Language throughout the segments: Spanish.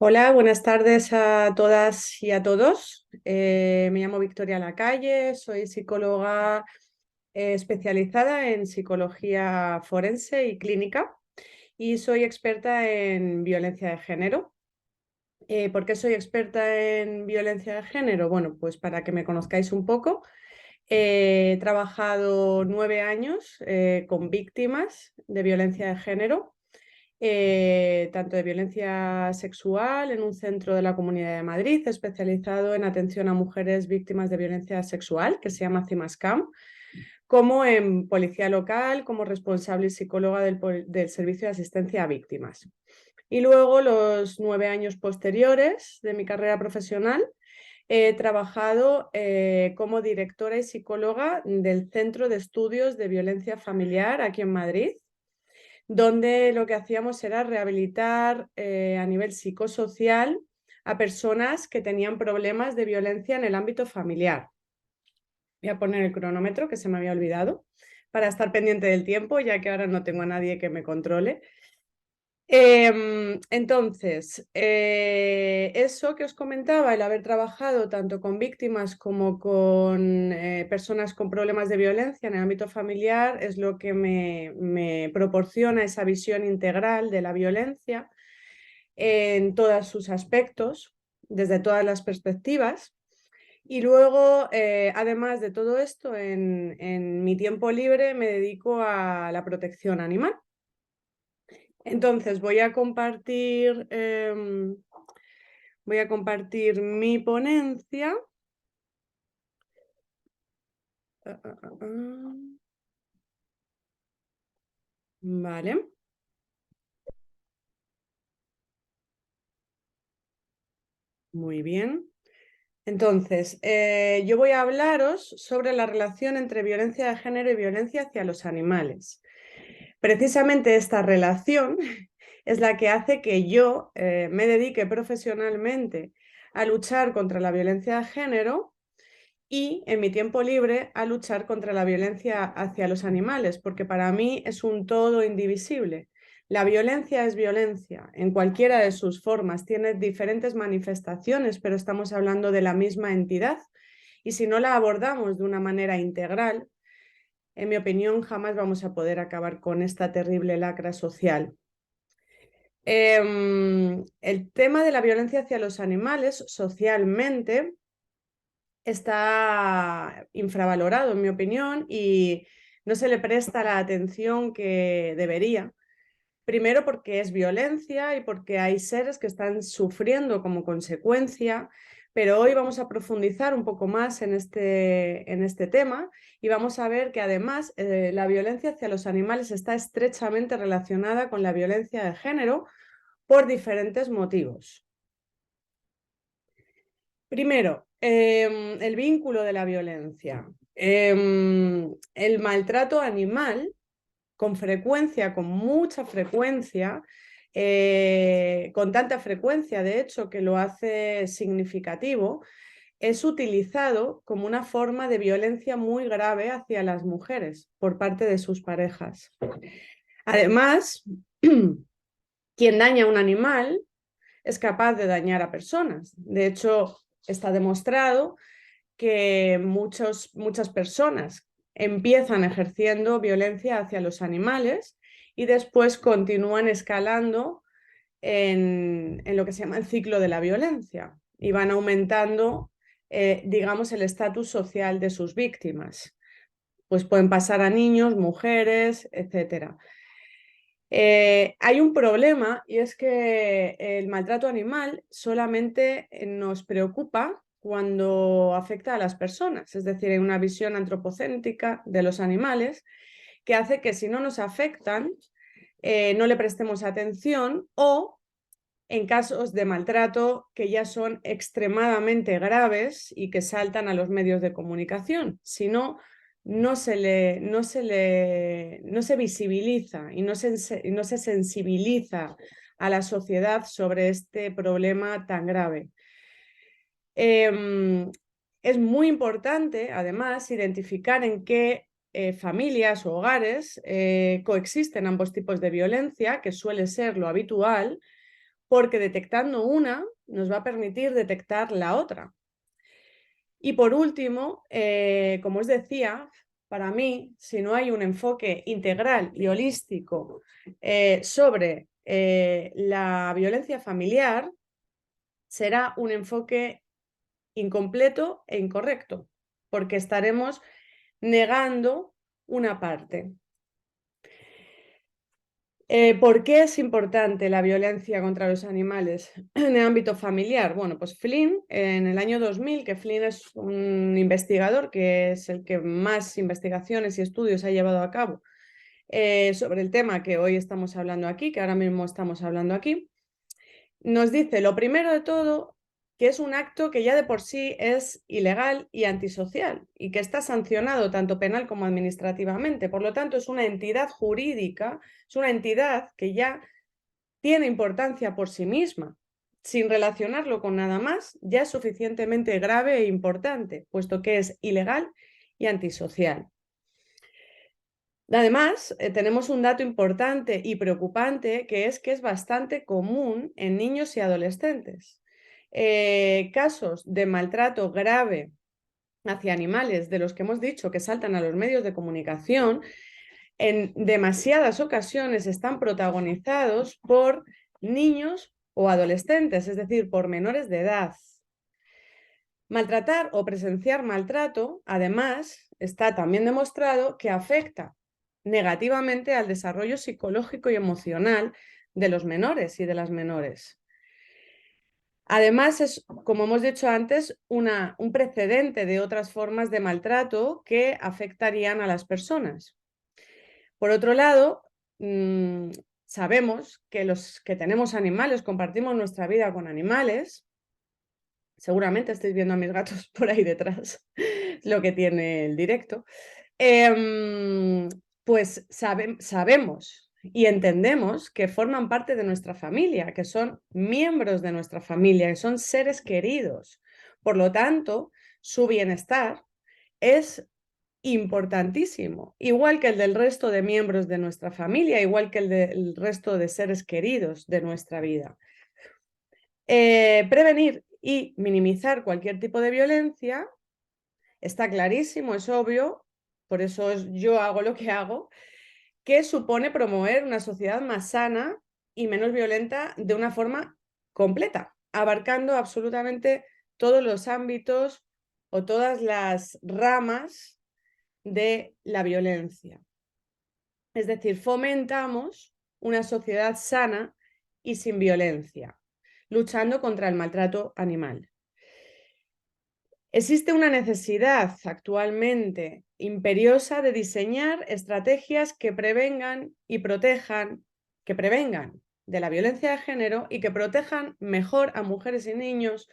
Hola, buenas tardes a todas y a todos. Me llamo Victoria Lacalle, soy psicóloga especializada en psicología forense y clínica y soy experta en violencia de género. ¿Por qué soy experta en violencia de género? Bueno, pues para que me conozcáis un poco. He trabajado 9 años con víctimas de violencia de género, tanto de violencia sexual en un centro de la Comunidad de Madrid especializado en atención a mujeres víctimas de violencia sexual, que se llama CIMASCAM, como en policía local, como responsable y psicóloga del Servicio de Asistencia a Víctimas. Y luego, los 9 años posteriores de mi carrera profesional, he trabajado como directora y psicóloga del Centro de Estudios de Violencia Familiar aquí en Madrid, donde lo que hacíamos era rehabilitar a nivel psicosocial a personas que tenían problemas de violencia en el ámbito familiar. Voy a poner el cronómetro, que se me había olvidado, para estar pendiente del tiempo, ya que ahora no tengo a nadie que me controle. Entonces, eso que os comentaba, el haber trabajado tanto con víctimas como con personas con problemas de violencia en el ámbito familiar, es lo que me proporciona esa visión integral de la violencia en todos sus aspectos, desde todas las perspectivas. Y luego, además de todo esto, en mi tiempo libre me dedico a la protección animal. Entonces voy a compartir mi ponencia. Vale, muy bien. Entonces, yo voy a hablaros sobre la relación entre violencia de género y violencia hacia los animales. Precisamente esta relación es la que hace que yo me dedique profesionalmente a luchar contra la violencia de género y en mi tiempo libre a luchar contra la violencia hacia los animales, porque para mí es un todo indivisible. La violencia es violencia en cualquiera de sus formas, tiene diferentes manifestaciones, pero estamos hablando de la misma entidad. Y si no la abordamos de una manera integral, en mi opinión, jamás vamos a poder acabar con esta terrible lacra social. El tema de la violencia hacia los animales socialmente está infravalorado, en mi opinión, y no se le presta la atención que debería. Primero porque es violencia y porque hay seres que están sufriendo como consecuencia, pero hoy vamos a profundizar un poco más en este tema y vamos a ver que además la violencia hacia los animales está estrechamente relacionada con la violencia de género por diferentes motivos. Primero, el vínculo de la violencia. El maltrato animal, con frecuencia, con mucha frecuencia, con tanta frecuencia, de hecho, que lo hace significativo, es utilizado como una forma de violencia muy grave hacia las mujeres por parte de sus parejas. Además, quien daña a un animal es capaz de dañar a personas. De hecho, está demostrado que muchas personas empiezan ejerciendo violencia hacia los animales y después continúan escalando en lo que se llama el ciclo de la violencia y van aumentando, digamos, el estatus social de sus víctimas. Pues pueden pasar a niños, mujeres, etcétera. Hay un problema y es que el maltrato animal solamente nos preocupa cuando afecta a las personas, es decir, hay una visión antropocéntrica de los animales que hace que si no nos afectan, no le prestemos atención o en casos de maltrato que ya son extremadamente graves y que saltan a los medios de comunicación. Si no, no se visibiliza y no se sensibiliza a la sociedad sobre este problema tan grave. Es muy importante, además, identificar en qué familias o hogares coexisten ambos tipos de violencia, que suele ser lo habitual, porque detectando una nos va a permitir detectar la otra. Y por último, como os decía, para mí, si no hay un enfoque integral y holístico sobre la violencia familiar, será un enfoque incompleto e incorrecto, porque estaremos negando una parte. ¿Por qué es importante la violencia contra los animales en el ámbito familiar? Bueno, pues Flynn, en el año 2000, que Flynn es un investigador que es el que más investigaciones y estudios ha llevado a cabo sobre el tema que hoy estamos hablando aquí, que ahora mismo estamos hablando aquí, nos dice, lo primero de todo, que es un acto que ya de por sí es ilegal y antisocial y que está sancionado tanto penal como administrativamente. Por lo tanto, es una entidad jurídica, es una entidad que ya tiene importancia por sí misma. Sin relacionarlo con nada más, ya es suficientemente grave e importante, puesto que es ilegal y antisocial. Además, tenemos un dato importante y preocupante que es bastante común en niños y adolescentes. Casos de maltrato grave hacia animales, de los que hemos dicho que saltan a los medios de comunicación, en demasiadas ocasiones están protagonizados por niños o adolescentes, es decir, por menores de edad. Maltratar o presenciar maltrato, además, está también demostrado que afecta negativamente al desarrollo psicológico y emocional de los menores y de las menores. Además, es, como hemos dicho antes, un precedente de otras formas de maltrato que afectarían a las personas. Por otro lado, sabemos que los que tenemos animales, compartimos nuestra vida con animales. Seguramente estáis viendo a mis gatos por ahí detrás, lo que tiene el directo. Pues sabemos y entendemos que forman parte de nuestra familia, que son miembros de nuestra familia, que son seres queridos. Por lo tanto, su bienestar es importantísimo, igual que el del resto de miembros de nuestra familia, igual que el del resto de seres queridos de nuestra vida. Prevenir y minimizar cualquier tipo de violencia está clarísimo, es obvio, por eso yo hago lo que hago, que supone promover una sociedad más sana y menos violenta de una forma completa, abarcando absolutamente todos los ámbitos o todas las ramas de la violencia. Es decir, fomentamos una sociedad sana y sin violencia, luchando contra el maltrato animal. Existe una necesidad actualmente imperiosa de diseñar estrategias que prevengan y protejan, que prevengan de la violencia de género y que protejan mejor a mujeres y niños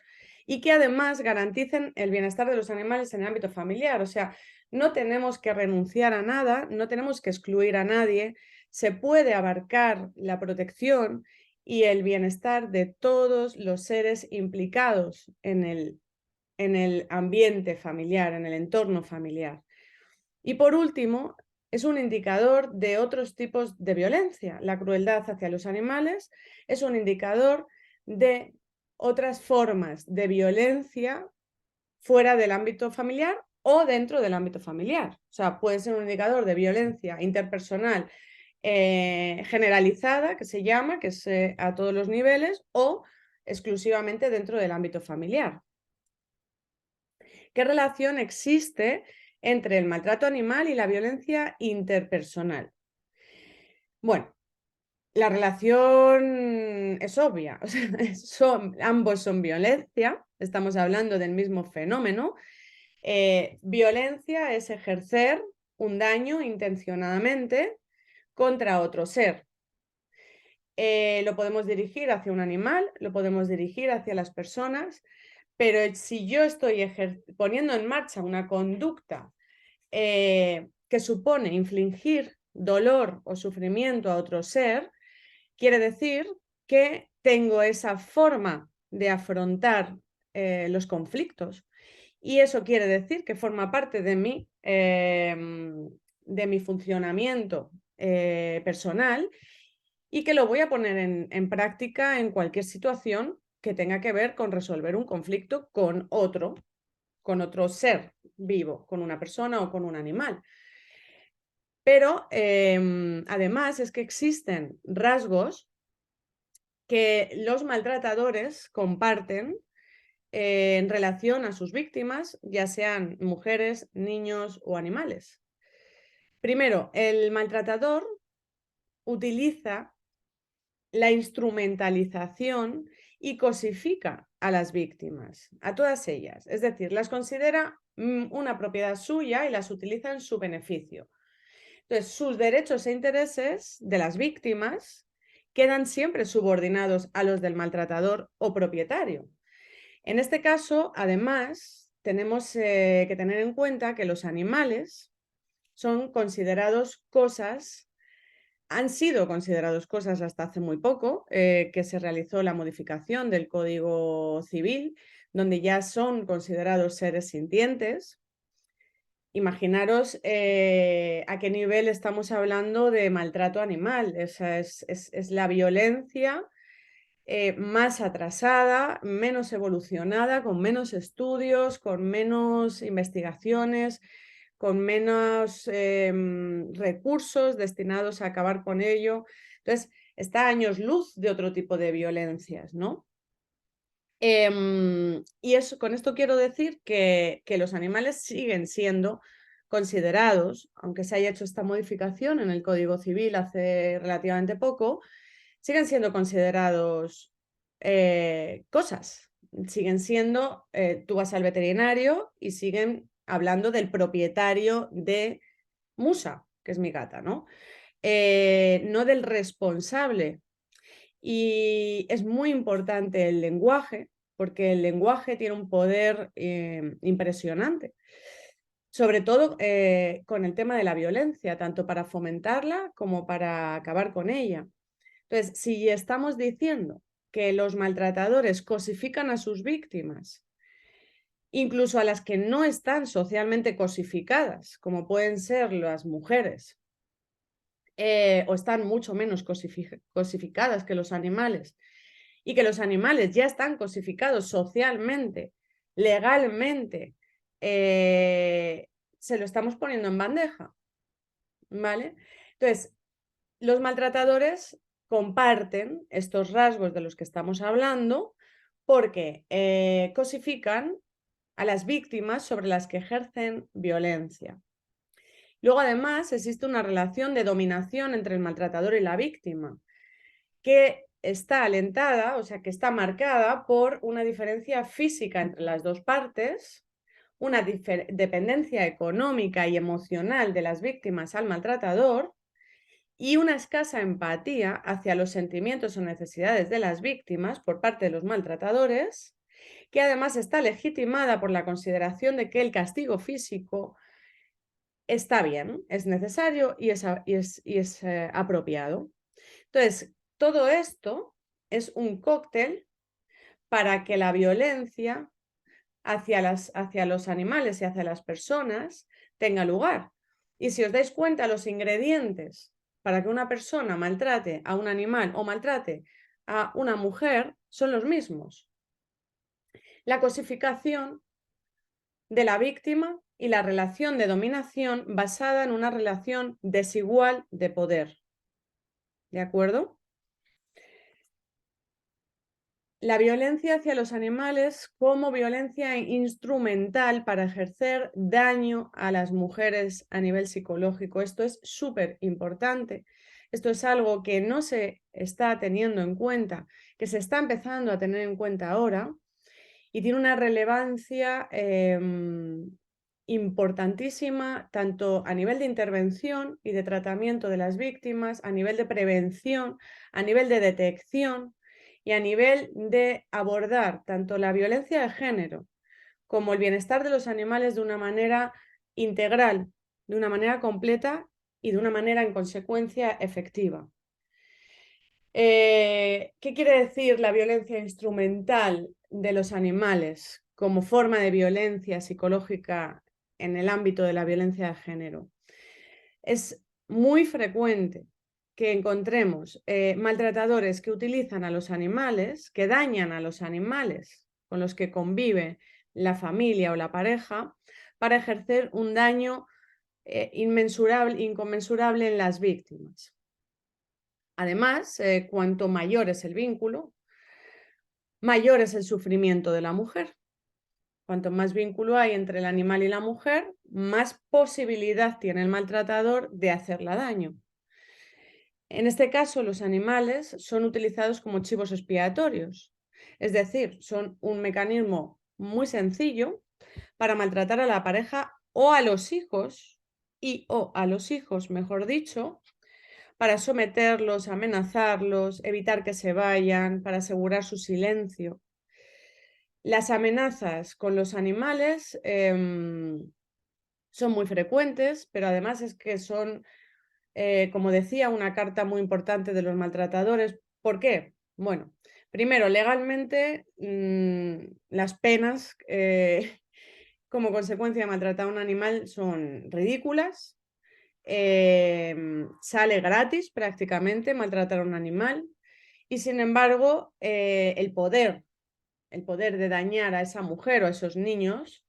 y que además garanticen el bienestar de los animales en el ámbito familiar. O sea, no tenemos que renunciar a nada, no tenemos que excluir a nadie, se puede abarcar la protección y el bienestar de todos los seres implicados en el ambiente familiar, en el entorno familiar. Y por último, es un indicador de otros tipos de violencia. La crueldad hacia los animales es un indicador de otras formas de violencia fuera del ámbito familiar o dentro del ámbito familiar. O sea, puede ser un indicador de violencia interpersonal generalizada, que se llama, que es a todos los niveles, o exclusivamente dentro del ámbito familiar. ¿Qué relación existe entre el maltrato animal y la violencia interpersonal? Bueno, la relación es obvia, o sea, ambos son violencia, estamos hablando del mismo fenómeno. Violencia es ejercer un daño intencionadamente contra otro ser. Lo podemos dirigir hacia un animal, lo podemos dirigir hacia las personas, pero si yo estoy poniendo en marcha una conducta que supone infligir dolor o sufrimiento a otro ser, quiere decir que tengo esa forma de afrontar los conflictos. Y eso quiere decir que forma parte de mi funcionamiento personal y que lo voy a poner en práctica en cualquier situación que tenga que ver con resolver un conflicto con otro ser vivo, con una persona o con un animal. Pero además es que existen rasgos que los maltratadores comparten en relación a sus víctimas, ya sean mujeres, niños o animales. Primero, el maltratador utiliza la instrumentalización y cosifica a las víctimas, a todas ellas. Es decir, las considera una propiedad suya y las utiliza en su beneficio. Entonces, sus derechos e intereses de las víctimas quedan siempre subordinados a los del maltratador o propietario. En este caso, además, tenemos que tener en cuenta que los animales son considerados cosas, han sido considerados cosas hasta hace muy poco, que se realizó la modificación del Código Civil, donde ya son considerados seres sintientes. Imaginaros a qué nivel estamos hablando de maltrato animal. Esa es la violencia más atrasada, menos evolucionada, con menos estudios, con menos investigaciones, con menos recursos destinados a acabar con ello. Entonces, está a años luz de otro tipo de violencias, ¿no? Y eso, con esto quiero decir que los animales siguen siendo considerados, aunque se haya hecho esta modificación en el Código Civil hace relativamente poco, siguen siendo considerados cosas. Siguen siendo, tú vas al veterinario y siguen hablando del propietario de Musa, que es mi gata, ¿no? No del responsable. Y es muy importante el lenguaje, porque el lenguaje tiene un poder impresionante, sobre todo con el tema de la violencia, tanto para fomentarla como para acabar con ella. Entonces, si estamos diciendo que los maltratadores cosifican a sus víctimas, incluso a las que no están socialmente cosificadas, como pueden ser las mujeres, o están mucho menos cosificadas que los animales, y que los animales ya están cosificados socialmente, legalmente, se lo estamos poniendo en bandeja, ¿vale? Entonces, los maltratadores comparten estos rasgos de los que estamos hablando porque cosifican a las víctimas sobre las que ejercen violencia. Luego, además, existe una relación de dominación entre el maltratador y la víctima, que está alentada, o sea, que está marcada por una diferencia física entre las dos partes, una dependencia económica y emocional de las víctimas al maltratador y una escasa empatía hacia los sentimientos o necesidades de las víctimas por parte de los maltratadores, que además está legitimada por la consideración de que el castigo físico está bien, es necesario y es apropiado. Entonces, todo esto es un cóctel para que la violencia hacia los animales y hacia las personas tenga lugar. Y si os dais cuenta, los ingredientes para que una persona maltrate a un animal o maltrate a una mujer son los mismos. La cosificación de la víctima y la relación de dominación basada en una relación desigual de poder. ¿De acuerdo? La violencia hacia los animales como violencia instrumental para ejercer daño a las mujeres a nivel psicológico. Esto es súper importante. Esto es algo que no se está teniendo en cuenta, que se está empezando a tener en cuenta ahora y tiene una relevancia importantísima tanto a nivel de intervención y de tratamiento de las víctimas, a nivel de prevención, a nivel de detección y a nivel de abordar tanto la violencia de género como el bienestar de los animales de una manera integral, de una manera completa y de una manera en consecuencia efectiva. ¿Qué quiere decir la violencia instrumental de los animales como forma de violencia psicológica en el ámbito de la violencia de género? Es muy frecuente que encontremos maltratadores que utilizan a los animales, que dañan a los animales con los que convive la familia o la pareja, para ejercer un daño inconmensurable en las víctimas. Además, cuanto mayor es el vínculo, mayor es el sufrimiento de la mujer. Cuanto más vínculo hay entre el animal y la mujer, más posibilidad tiene el maltratador de hacerla daño. En este caso, los animales son utilizados como chivos expiatorios, es decir, son un mecanismo muy sencillo para maltratar a la pareja o a los hijos, mejor dicho, para someterlos, amenazarlos, evitar que se vayan, para asegurar su silencio. Las amenazas con los animales son muy frecuentes, pero además es que son, como decía, una carta muy importante de los maltratadores. ¿Por qué? Bueno, primero, legalmente las penas como consecuencia de maltratar a un animal son ridículas. Sale gratis prácticamente maltratar a un animal y sin embargo el poder de dañar a esa mujer o a esos niños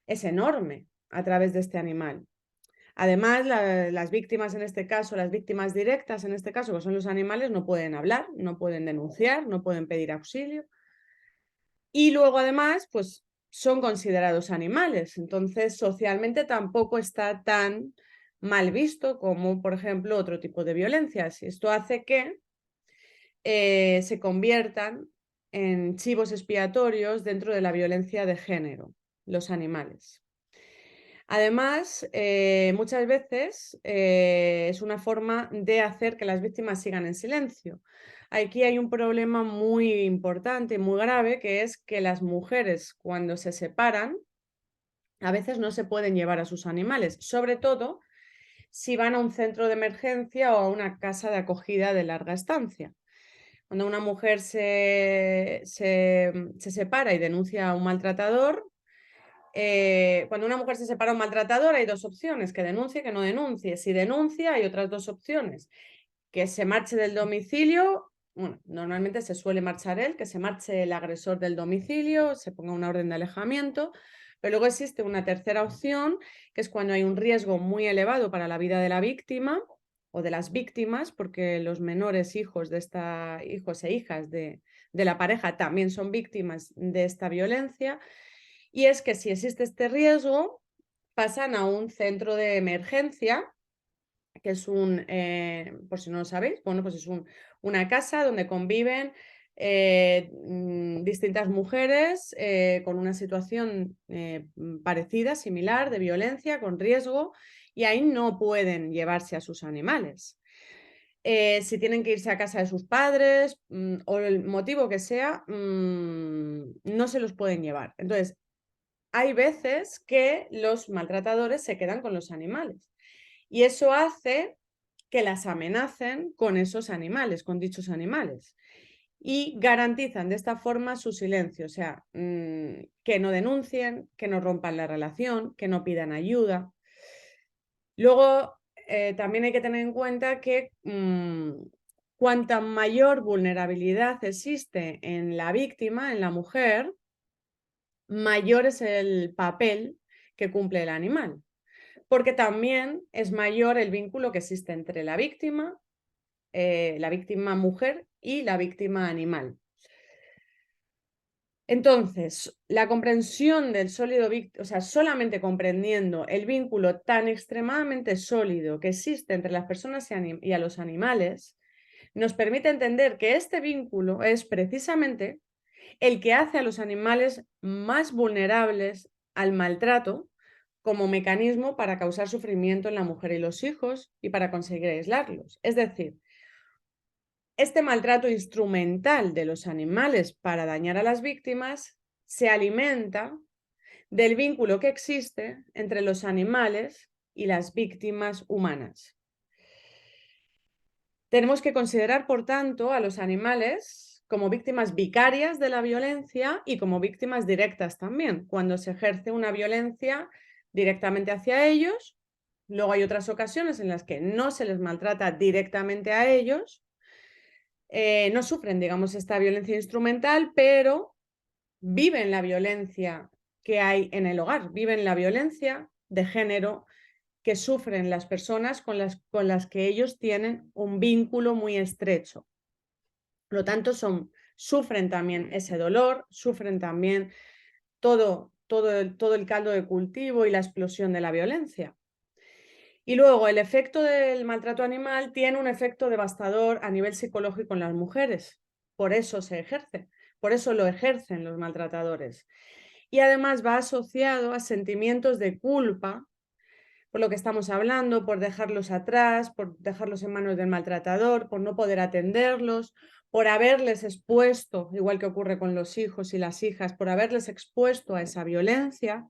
es enorme a través de este animal. Además, las víctimas en este caso, las víctimas directas en este caso, que son los animales, no pueden hablar, no pueden denunciar, no pueden pedir auxilio. Y luego además, pues son considerados animales, entonces socialmente tampoco está tan mal visto como, por ejemplo, otro tipo de violencias. Y esto hace que se conviertan en chivos expiatorios dentro de la violencia de género, los animales. Además, muchas veces es una forma de hacer que las víctimas sigan en silencio. Aquí hay un problema muy importante y muy grave, que es que las mujeres, cuando se separan, a veces no se pueden llevar a sus animales, sobre todo si van a un centro de emergencia o a una casa de acogida de larga estancia. Cuando una mujer se separa y denuncia a un maltratador, cuando una mujer se separa de un maltratador hay dos opciones, que denuncie y que no denuncie. Si denuncia hay otras dos opciones, que se marche del domicilio, bueno, normalmente se suele marchar él, que se marche el agresor del domicilio, se ponga una orden de alejamiento, pero luego existe una tercera opción, que es cuando hay un riesgo muy elevado para la vida de la víctima o de las víctimas, porque los menores hijos e hijas de la pareja también son víctimas de esta violencia. Y es que si existe este riesgo, pasan a un centro de emergencia, que es por si no lo sabéis, bueno, pues es una casa donde conviven distintas mujeres con una situación parecida, similar, de violencia, con riesgo, y ahí no pueden llevarse a sus animales. Si tienen que irse a casa de sus padres o el motivo que sea, no se los pueden llevar. Entonces, hay veces que los maltratadores se quedan con los animales y eso hace que las amenacen con esos animales, con dichos animales, y garantizan de esta forma su silencio, o sea, que no denuncien, que no rompan la relación, que no pidan ayuda. Luego, también hay que tener en cuenta que cuanta mayor vulnerabilidad existe en la víctima, en la mujer, mayor es el papel que cumple el animal, porque también es mayor el vínculo que existe entre la víctima mujer y la víctima animal. Entonces, la comprensión del sólido, o sea, solamente comprendiendo el vínculo tan extremadamente sólido que existe entre las personas y a los animales, nos permite entender que este vínculo es precisamente el que hace a los animales más vulnerables al maltrato como mecanismo para causar sufrimiento en la mujer y los hijos y para conseguir aislarlos. Es decir, este maltrato instrumental de los animales para dañar a las víctimas se alimenta del vínculo que existe entre los animales y las víctimas humanas. Tenemos que considerar, por tanto, a los animales como víctimas vicarias de la violencia y como víctimas directas también, cuando se ejerce una violencia directamente hacia ellos, Luego hay otras ocasiones en las que no se les maltrata directamente a ellos, no sufren, digamos, esta violencia instrumental, pero viven la violencia que hay en el hogar, viven la violencia de género que sufren las personas con las que ellos tienen un vínculo muy estrecho. Por lo tanto, sufren también ese dolor, sufren también todo el caldo de cultivo y la explosión de la violencia. Y luego el efecto del maltrato animal tiene un efecto devastador a nivel psicológico en las mujeres. Por eso se ejerce, por eso lo ejercen los maltratadores. Y además va asociado a sentimientos de culpa por lo que estamos hablando, por dejarlos atrás, por dejarlos en manos del maltratador, por no poder atenderlos, por haberles expuesto, igual que ocurre con los hijos y las hijas, por haberles expuesto a esa violencia,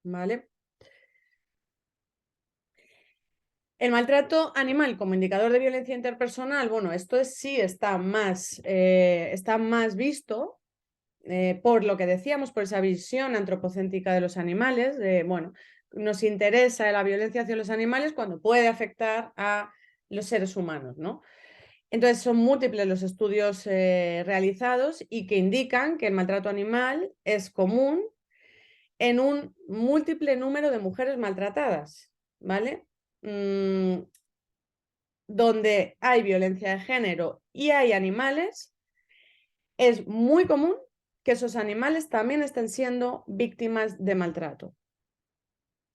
¿vale? El maltrato animal como indicador de violencia interpersonal, bueno, esto sí está más visto por lo que decíamos, por esa visión antropocéntrica de los animales, bueno, nos interesa la violencia hacia los animales cuando puede afectar a los seres humanos, ¿no? Entonces son múltiples los estudios realizados y que indican que el maltrato animal es común en un múltiple número de mujeres maltratadas, ¿vale? Donde hay violencia de género y hay animales, es muy común que esos animales también estén siendo víctimas de maltrato.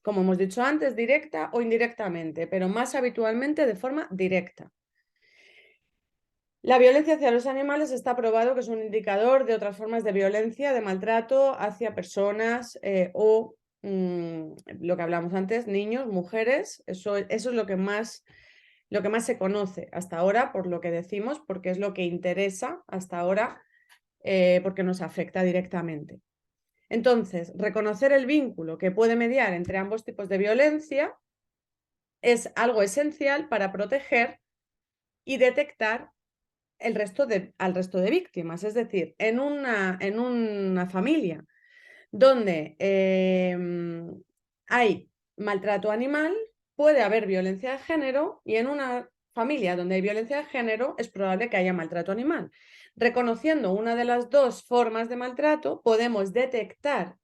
Como hemos dicho antes, directa o indirectamente, pero más habitualmente de forma directa. La violencia hacia los animales está probado que es un indicador de otras formas de violencia, de maltrato hacia personas o lo que hablamos antes, niños, mujeres. Eso es lo que más se conoce hasta ahora, por lo que decimos, porque es lo que interesa hasta ahora, porque nos afecta directamente. Entonces, reconocer el vínculo que puede mediar entre ambos tipos de violencia es algo esencial para proteger y detectar al resto de víctimas. Es decir, en una familia donde hay maltrato animal, puede haber violencia de género, y en una familia donde hay violencia de género es probable que haya maltrato animal. Reconociendo una de las dos formas de maltrato, podemos detectar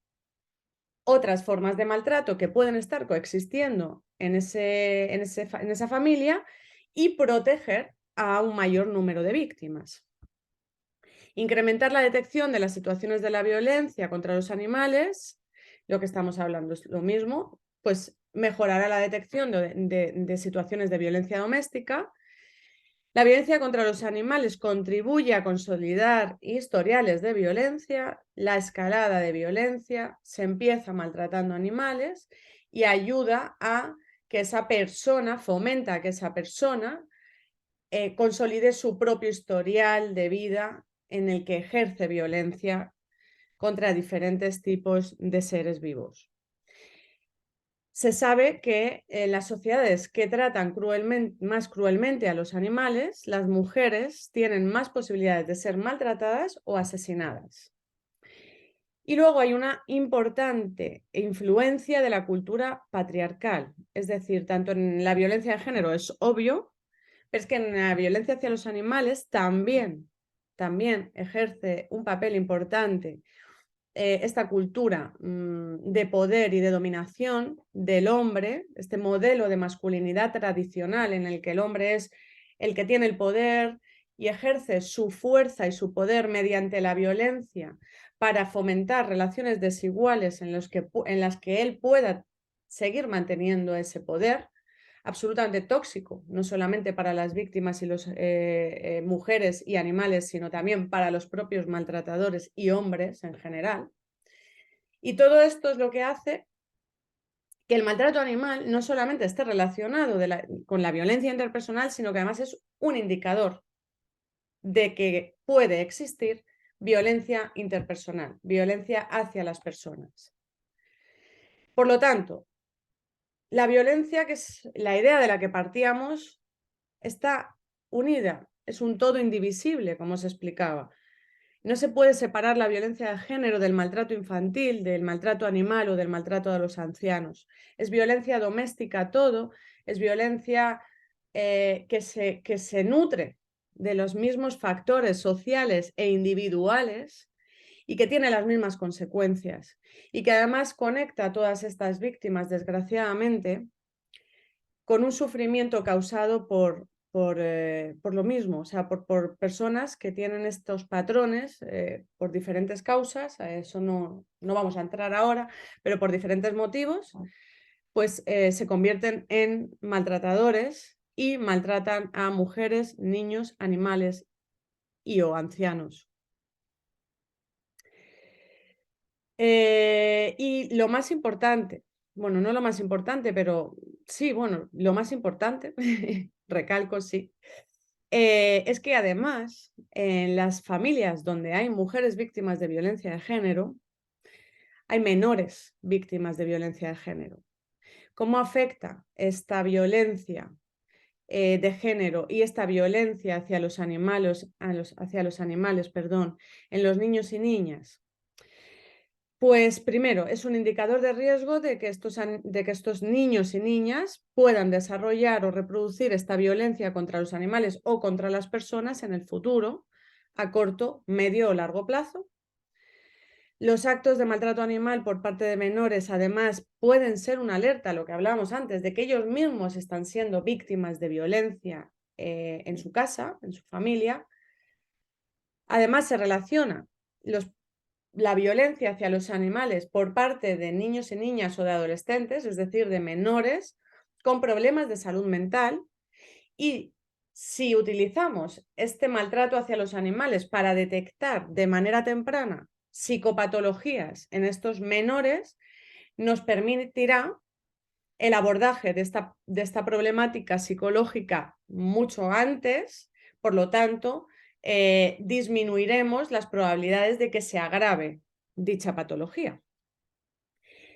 otras formas de maltrato que pueden estar coexistiendo en esa familia y proteger a un mayor número de víctimas. Incrementar la detección de las situaciones de la violencia contra los animales, lo que estamos hablando es lo mismo, pues mejorará la detección de situaciones de violencia doméstica. La violencia contra los animales contribuye a consolidar historiales de violencia, la escalada de violencia se empieza maltratando animales y ayuda a que esa persona, fomenta que esa persona consolide su propio historial de vida en el que ejerce violencia contra diferentes tipos de seres vivos. Se sabe que en las sociedades que tratan más cruelmente a los animales, las mujeres tienen más posibilidades de ser maltratadas o asesinadas. Y luego hay una importante influencia de la cultura patriarcal, es decir, tanto en la violencia de género es obvio, pero es que en la violencia hacia los animales también ejerce un papel importante esta cultura de poder y de dominación del hombre, este modelo de masculinidad tradicional en el que el hombre es el que tiene el poder y ejerce su fuerza y su poder mediante la violencia para fomentar relaciones desiguales en las que él pueda seguir manteniendo ese poder, absolutamente tóxico, no solamente para las víctimas y las mujeres y animales, sino también para los propios maltratadores y hombres en general. Y todo esto es lo que hace que el maltrato animal no solamente esté relacionado con la violencia interpersonal, sino que además es un indicador de que puede existir violencia interpersonal, violencia hacia las personas. Por lo tanto, la violencia, que es la idea de la que partíamos, está unida, es un todo indivisible, como se explicaba. No se puede separar la violencia de género del maltrato infantil, del maltrato animal o del maltrato a los ancianos. Es violencia doméstica todo, es violencia que se nutre de los mismos factores sociales e individuales y que tiene las mismas consecuencias y que además conecta a todas estas víctimas, desgraciadamente, con un sufrimiento causado por lo mismo, o sea, por personas que tienen estos patrones por diferentes causas, a eso no vamos a entrar ahora, pero por diferentes motivos, pues se convierten en maltratadores y maltratan a mujeres, niños, animales y o ancianos. Y lo más importante, bueno, no lo más importante, pero sí, bueno, lo más importante, recalco, sí, es que además en las familias donde hay mujeres víctimas de violencia de género, hay menores víctimas de violencia de género. ¿Cómo afecta esta violencia de género y esta violencia hacia los animales, perdón, en los niños y niñas? Pues primero, es un indicador de riesgo de que estos niños y niñas puedan desarrollar o reproducir esta violencia contra los animales o contra las personas en el futuro, a corto, medio o largo plazo. Los actos de maltrato animal por parte de menores, además, pueden ser una alerta, lo que hablábamos antes, de que ellos mismos están siendo víctimas de violencia en su casa, en su familia. Además, se relaciona la violencia hacia los animales por parte de niños y niñas o de adolescentes, es decir, de menores, con problemas de salud mental. Y si utilizamos este maltrato hacia los animales para detectar de manera temprana psicopatologías en estos menores, nos permitirá el abordaje de esta problemática psicológica mucho antes, por lo tanto, disminuiremos las probabilidades de que se agrave dicha patología.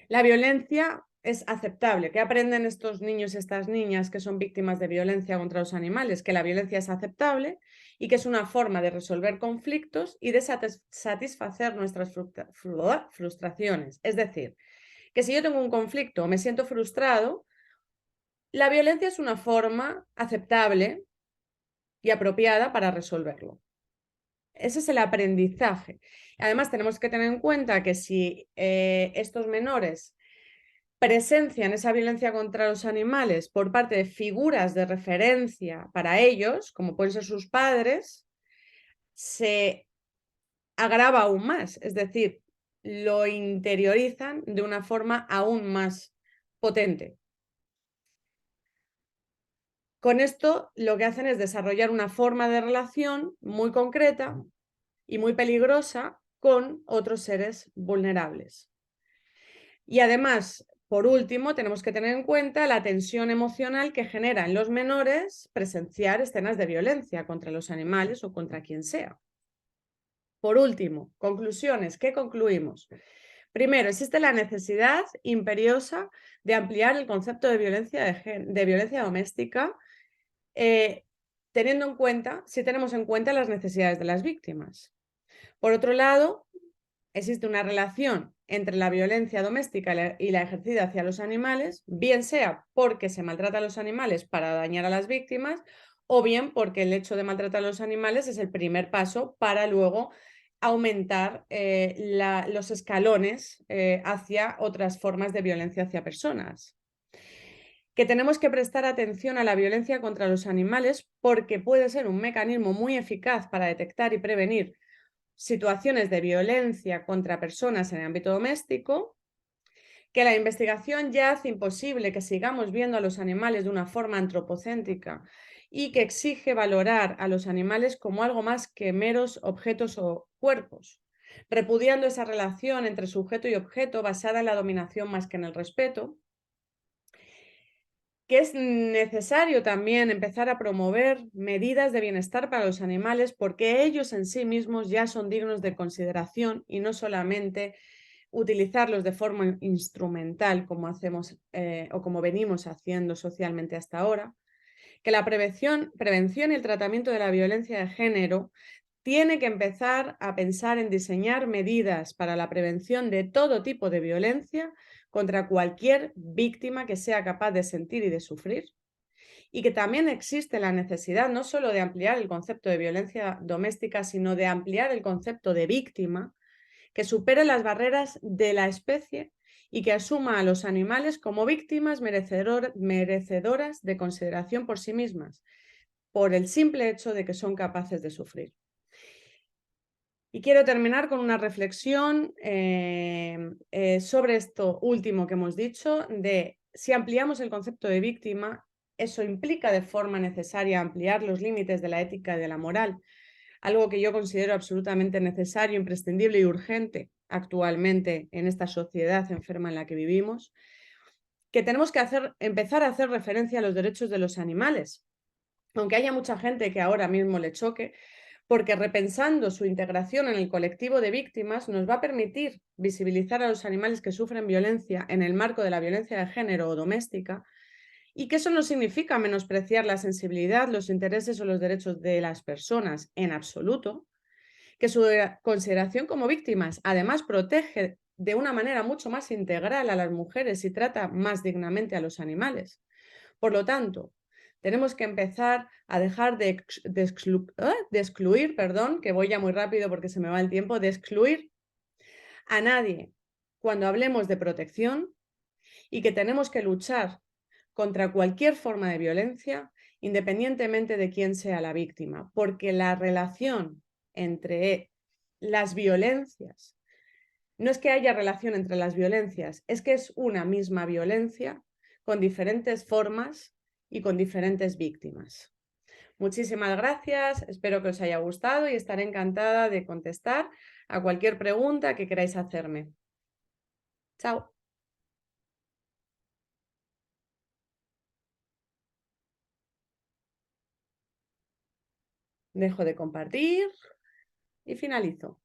La violencia es aceptable. ¿Qué aprenden estos niños y estas niñas que son víctimas de violencia contra los animales? Que la violencia es aceptable y que es una forma de resolver conflictos y de satisfacer nuestras frustraciones. Es decir, que si yo tengo un conflicto o me siento frustrado, la violencia es una forma aceptable y apropiada para resolverlo. Ese es el aprendizaje. Además, tenemos que tener en cuenta que si estos menores presencian esa violencia contra los animales por parte de figuras de referencia para ellos, como pueden ser sus padres, se agrava aún más, es decir, lo interiorizan de una forma aún más potente. Con esto lo que hacen es desarrollar una forma de relación muy concreta y muy peligrosa con otros seres vulnerables. Y además, por último, tenemos que tener en cuenta la tensión emocional que genera en los menores presenciar escenas de violencia contra los animales o contra quien sea. Por último, conclusiones. ¿Qué concluimos? Primero, existe la necesidad imperiosa de ampliar el concepto de violencia doméstica, teniendo en cuenta, si tenemos en cuenta las necesidades de las víctimas. Por otro lado, existe una relación entre la violencia doméstica y la ejercida hacia los animales, bien sea porque se maltrata a los animales para dañar a las víctimas, o bien porque el hecho de maltratar a los animales es el primer paso para luego aumentar los escalones hacia otras formas de violencia hacia personas. Que tenemos que prestar atención a la violencia contra los animales porque puede ser un mecanismo muy eficaz para detectar y prevenir situaciones de violencia contra personas en el ámbito doméstico, que la investigación ya hace imposible que sigamos viendo a los animales de una forma antropocéntrica y que exige valorar a los animales como algo más que meros objetos o cuerpos, repudiando esa relación entre sujeto y objeto basada en la dominación más que en el respeto, que es necesario también empezar a promover medidas de bienestar para los animales porque ellos en sí mismos ya son dignos de consideración y no solamente utilizarlos de forma instrumental como hacemos o como venimos haciendo socialmente hasta ahora, que la prevención y el tratamiento de la violencia de género tiene que empezar a pensar en diseñar medidas para la prevención de todo tipo de violencia contra cualquier víctima que sea capaz de sentir y de sufrir, y que también existe la necesidad no solo de ampliar el concepto de violencia doméstica, sino de ampliar el concepto de víctima, que supere las barreras de la especie y que asuma a los animales como víctimas merecedoras de consideración por sí mismas, por el simple hecho de que son capaces de sufrir. Y quiero terminar con una reflexión sobre esto último que hemos dicho, de si ampliamos el concepto de víctima, eso implica de forma necesaria ampliar los límites de la ética y de la moral, algo que yo considero absolutamente necesario, imprescindible y urgente actualmente en esta sociedad enferma en la que vivimos, que tenemos que empezar a hacer referencia a los derechos de los animales, aunque haya mucha gente que ahora mismo le choque, porque repensando su integración en el colectivo de víctimas nos va a permitir visibilizar a los animales que sufren violencia en el marco de la violencia de género o doméstica, y que eso no significa menospreciar la sensibilidad, los intereses o los derechos de las personas en absoluto, que su consideración como víctimas además protege de una manera mucho más integral a las mujeres y trata más dignamente a los animales. Por lo tanto, tenemos que empezar a dejar de excluir, perdón, que voy ya muy rápido porque se me va el tiempo, de excluir a nadie cuando hablemos de protección, y que tenemos que luchar contra cualquier forma de violencia, independientemente de quién sea la víctima, porque la relación entre las violencias, no es que haya relación entre las violencias, es que es una misma violencia con diferentes formas y con diferentes víctimas. Muchísimas gracias, espero que os haya gustado y estaré encantada de contestar a cualquier pregunta que queráis hacerme. Chao. Dejo de compartir y finalizo.